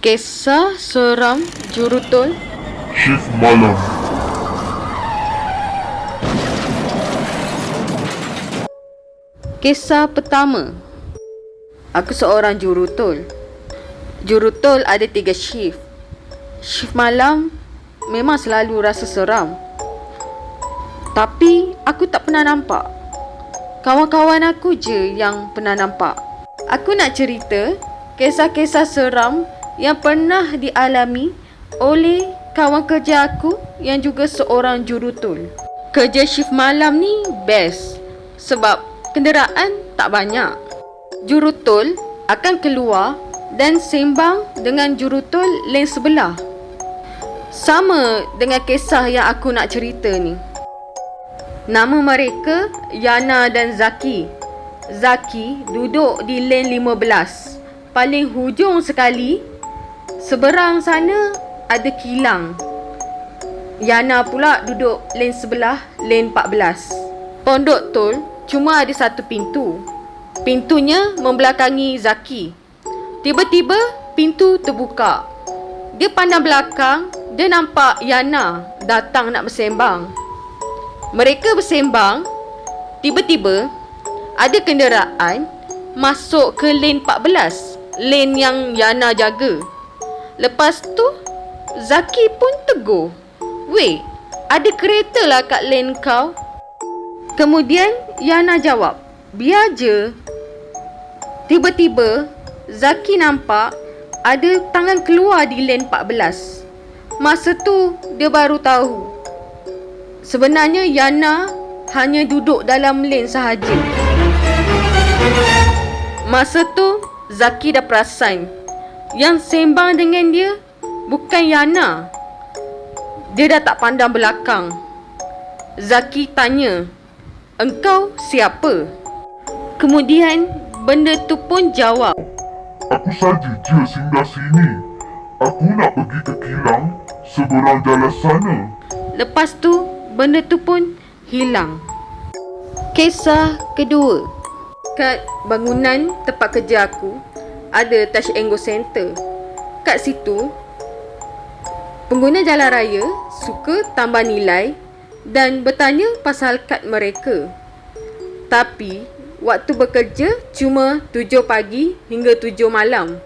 Kisah seram Jurutol. Shift malam. Kisah pertama. Aku seorang jurutol. Jurutol ada 3 shift. Shift malam memang selalu rasa seram. Tapi aku tak pernah nampak. Kawan-kawan aku je yang pernah nampak. Aku nak cerita kisah-kisah seram yang pernah dialami oleh kawan kerja aku yang juga seorang jurutol. Kerja shift malam ni best sebab kenderaan tak banyak. Jurutol akan keluar dan sembang dengan jurutol lane sebelah. Sama dengan kisah yang aku nak cerita ni. Nama mereka Yana dan Zaki. Zaki duduk di lane 15. Paling hujung sekali, seberang sana ada kilang. Yana pula duduk lane sebelah, lane 14. Pondok tol cuma ada satu pintu. Pintunya membelakangi Zaki. Tiba-tiba pintu terbuka. Dia pandang belakang, dia nampak Yana datang nak bersembang. Mereka bersembang, tiba-tiba ada kenderaan masuk ke lane 14, lane yang Yana jaga. Lepas tu Zaki pun tegur, "Weh, ada kereta lah kat lane kau." Kemudian Yana jawab, "Biar je." Tiba-tiba Zaki nampak ada tangan keluar di lane 14. Masa tu dia baru tahu sebenarnya Yana hanya duduk dalam lane sahaja. Masa tu Zaki dah perasan yang sembang dengan dia bukan Yana. Dia dah tak pandang belakang. Zaki tanya, "Engkau siapa?" Kemudian benda tu pun jawab, Aku saja je singgah sini. Aku nak pergi ke kilang seberang jalan sana. Lepas tu benda tu pun hilang. Kisah kedua. Kat bangunan tempat kerja aku ada Touch and Go Center. Kat situ pengguna jalan raya suka tambah nilai dan bertanya pasal kad mereka. Tapi waktu bekerja cuma 7 pagi hingga 7 malam.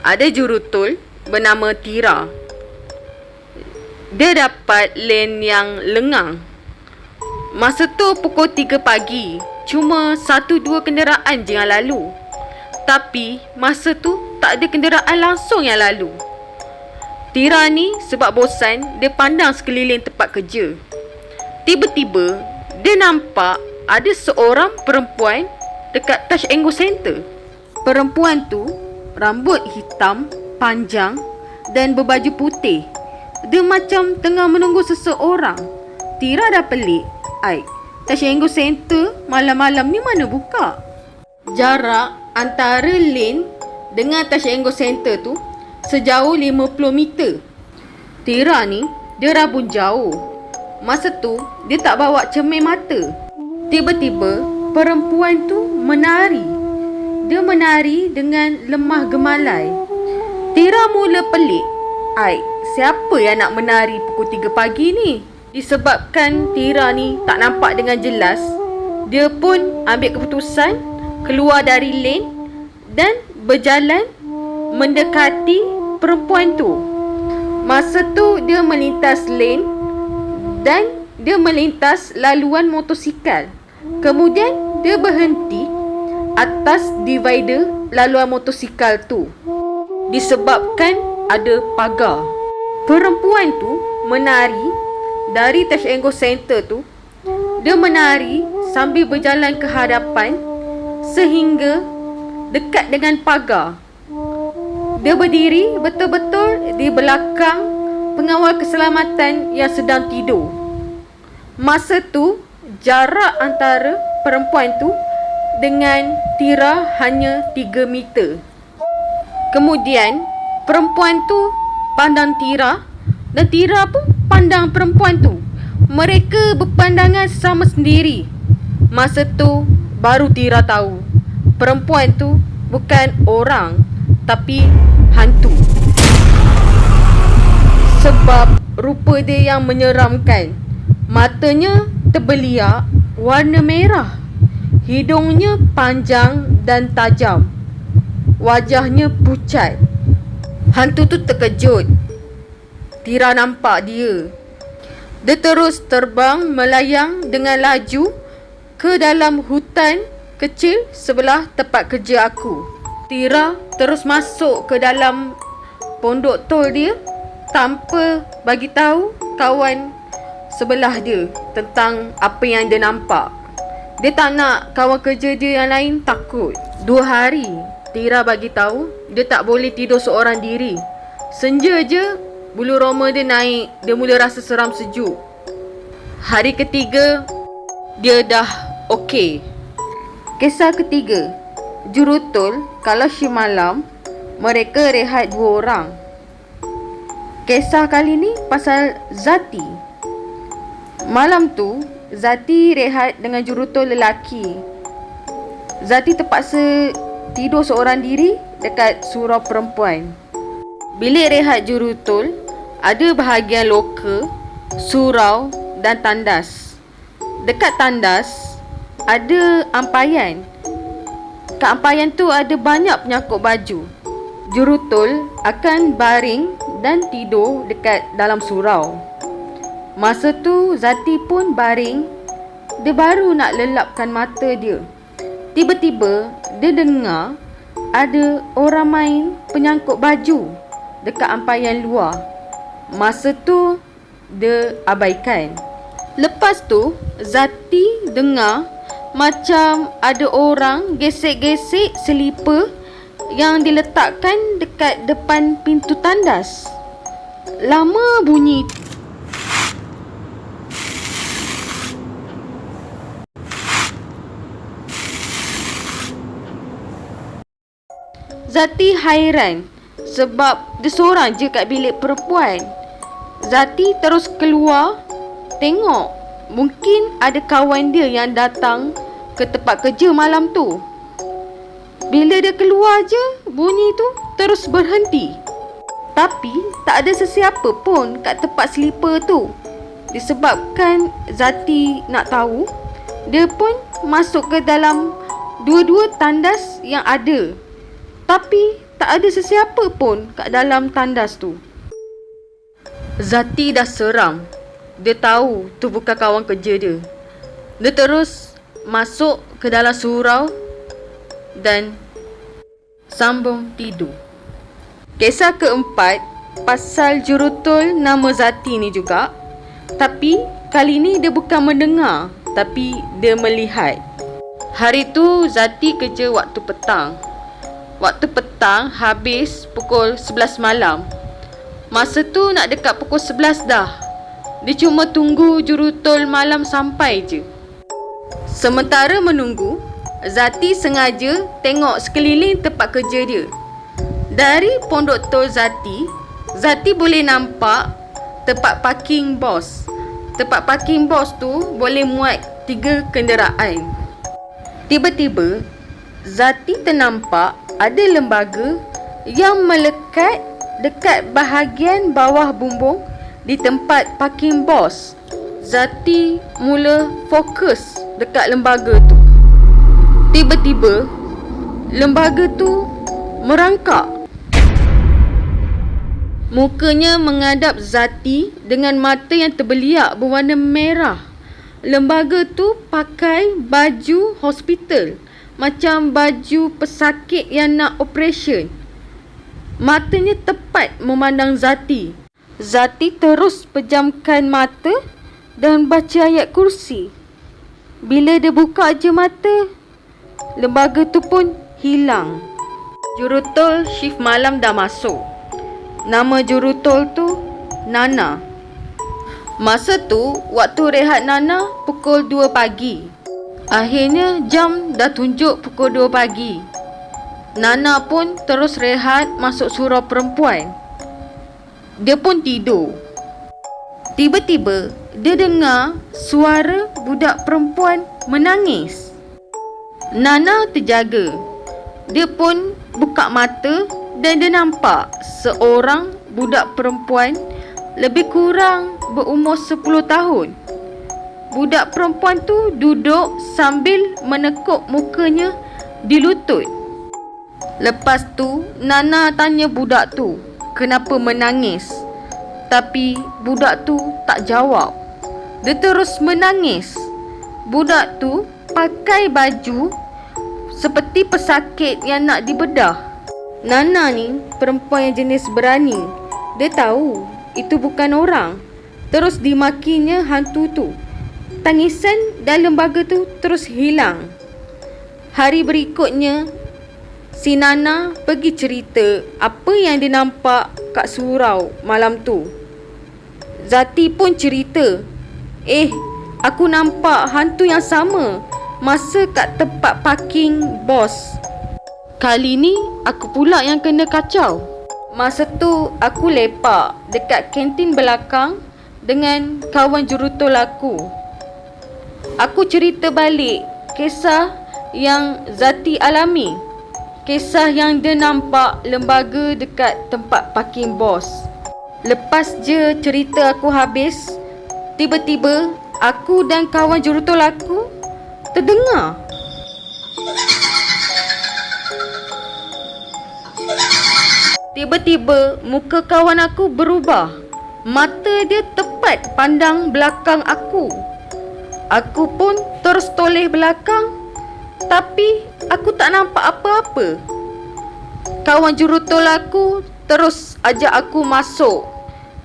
Ada jurutol bernama Tira. Dia dapat lane yang lengang. Masa tu pukul 3 pagi, cuma 1-2 kenderaan je yang lalu. Tapi masa tu tak ada kenderaan langsung yang lalu. Tira ni sebab bosan, dia pandang sekeliling tempat kerja. Tiba-tiba dia nampak ada seorang perempuan dekat Touch and Go Center. Perempuan tu rambut hitam, panjang dan berbaju putih. Dia macam tengah menunggu seseorang. Tira dah pelik. Touch and Go Center malam-malam ni mana buka? Jarak antara lane dengan Touch and Go Center tu sejauh 50 meter. Tira ni dia rabun jauh. Masa tu dia tak bawa cermin mata. Tiba-tiba perempuan tu menari. Dia menari dengan lemah gemalai. Tira mula pelik. Siapa yang nak menari pukul 3 pagi ni? Disebabkan Tira ni tak nampak dengan jelas, dia pun ambil keputusan keluar dari lane dan berjalan mendekati perempuan tu. Masa tu dia melintas lane dan dia melintas laluan motosikal. Kemudian dia berhenti atas divider laluan motosikal tu disebabkan ada pagar. Perempuan tu menari dari Touch and Go Center tu. Dia menari sambil berjalan ke hadapan sehingga dekat dengan pagar. Dia berdiri betul-betul di belakang pengawal keselamatan yang sedang tidur. Masa tu jarak antara perempuan tu dengan Tira hanya 3 meter. Kemudian perempuan tu pandang Tira dan Tira pun pandang perempuan tu. Mereka berpandangan sama sendiri. Masa tu baru Tira tahu perempuan tu bukan orang tapi hantu. Sebab rupa dia yang menyeramkan. Matanya terbeliak warna merah. Hidungnya panjang dan tajam. Wajahnya pucat. Hantu tu terkejut. Tira nampak dia. Dia terus terbang melayang dengan laju ke dalam hutan kecil sebelah tempat kerja aku. Tira terus masuk ke dalam pondok tol dia tanpa bagi tahu kawan sebelah dia tentang apa yang dia nampak. Dia tak nak kawan kerja dia yang lain takut. 2 hari Tira bagi tahu dia tak boleh tidur seorang diri. Senja je bulu roma dia naik, dia mula rasa seram sejuk. Hari ketiga dia dah okey. Kisah ketiga, Jurutul kalau shift malam mereka rehat 2 orang. Kisah kali ni pasal Zati. Malam tu Zati rehat dengan jurutul lelaki. Zati terpaksa tidur seorang diri dekat surau perempuan. Bilik rehat jurutul ada bahagian loka, surau dan tandas. Dekat tandas ada ampayan. Kat ampayan tu ada banyak penyangkut baju. Jurutul akan baring dan tidur dekat dalam surau. Masa tu Zati pun baring. Dia baru nak lelapkan mata dia. Tiba-tiba dia dengar ada orang main penyangkut baju dekat ampayan luar. Masa tu dia abaikan. Lepas tu Zati dengar macam ada orang gesek-gesek selipar yang diletakkan dekat depan pintu tandas. Lama bunyi. Zati hairan sebab dia seorang je kat bilik perempuan. Zati terus keluar tengok. Mungkin ada kawan dia yang datang ke tempat kerja malam tu. Bila dia keluar je, bunyi tu terus berhenti. Tapi tak ada sesiapa pun kat tempat selipar tu. Disebabkan Zati nak tahu, dia pun masuk ke dalam dua-dua tandas yang ada. Tapi tak ada sesiapa pun kat dalam tandas tu. Zati dah seram. Dia tahu tu bukan kawan kerja dia. Dia terus masuk ke dalam surau dan sambung tidur. Kisah keempat pasal jurutul nama Zati ni juga. Tapi kali ni dia bukan mendengar, tapi dia melihat. Hari tu Zati kerja waktu petang. Waktu petang habis pukul 11 malam. Masa tu nak dekat pukul 11 dah. Dia cuma tunggu jurutul malam sampai je. Sementara menunggu, Zati sengaja tengok sekeliling tempat kerja dia. Dari pondok tol Zati, Zati boleh nampak tempat parking bos. Tempat parking bos tu boleh muat 3 kenderaan. Tiba-tiba, Zati ternampak ada lembaga yang melekat dekat bahagian bawah bumbung di tempat parking bos. Zati mula fokus dekat lembaga tu. Tiba-tiba, lembaga tu merangkak. Mukanya menghadap Zati dengan mata yang terbeliak berwarna merah. Lembaga tu pakai baju hospital, macam baju pesakit yang nak operasi. Matanya tepat memandang Zati. Zati terus pejamkan mata dan baca ayat kursi. Bila dia buka je mata, lembaga tu pun hilang. Jurutul shift malam dah masuk. Nama jurutul tu Nana. Masa tu waktu rehat Nana pukul 2 pagi. Akhirnya jam dah tunjuk pukul 2 pagi. Nana pun terus rehat masuk surau perempuan. Dia pun tidur. Tiba-tiba dia dengar suara budak perempuan menangis. Nana terjaga. Dia pun buka mata dan dia nampak seorang budak perempuan lebih kurang berumur 10 tahun. Budak perempuan tu duduk sambil menekuk mukanya di lutut. Lepas tu, Nana tanya budak tu kenapa menangis. Tapi budak tu tak jawab. Dia terus menangis. Budak tu pakai baju seperti pesakit yang nak dibedah. Nana ni perempuan yang jenis berani. Dia tahu itu bukan orang. Terus dimakinya hantu tu. Tangisan dan lembaga tu terus hilang. Hari berikutnya, si Nana pergi cerita apa yang dia nampak kat surau malam tu. Zati pun cerita, aku nampak hantu yang sama masa kat tempat parking bos. Kali ni aku pula yang kena kacau. Masa tu aku lepak dekat kantin belakang dengan kawan jurutol aku. Aku cerita balik kisah yang Zati alami. Kisah yang dia nampak lembaga dekat tempat parking bos. Lepas je cerita aku habis, tiba-tiba aku dan kawan jurutol aku terdengar. Tiba-tiba muka kawan aku berubah. Mata dia tepat pandang belakang aku. Aku pun terus toleh belakang, tapi aku tak nampak apa-apa. Kawan jurutol aku terus ajak aku masuk.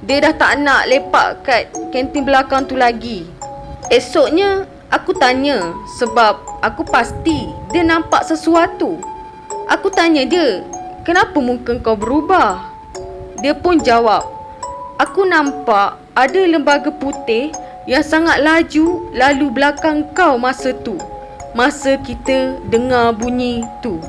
Dia dah tak nak lepak kat kantin belakang tu lagi. Esoknya aku tanya sebab aku pasti dia nampak sesuatu. Aku tanya dia, kenapa muka kau berubah? Dia pun jawab, aku nampak ada lembaga putih yang sangat laju lalu belakang kau masa tu. Masa kita dengar bunyi tu.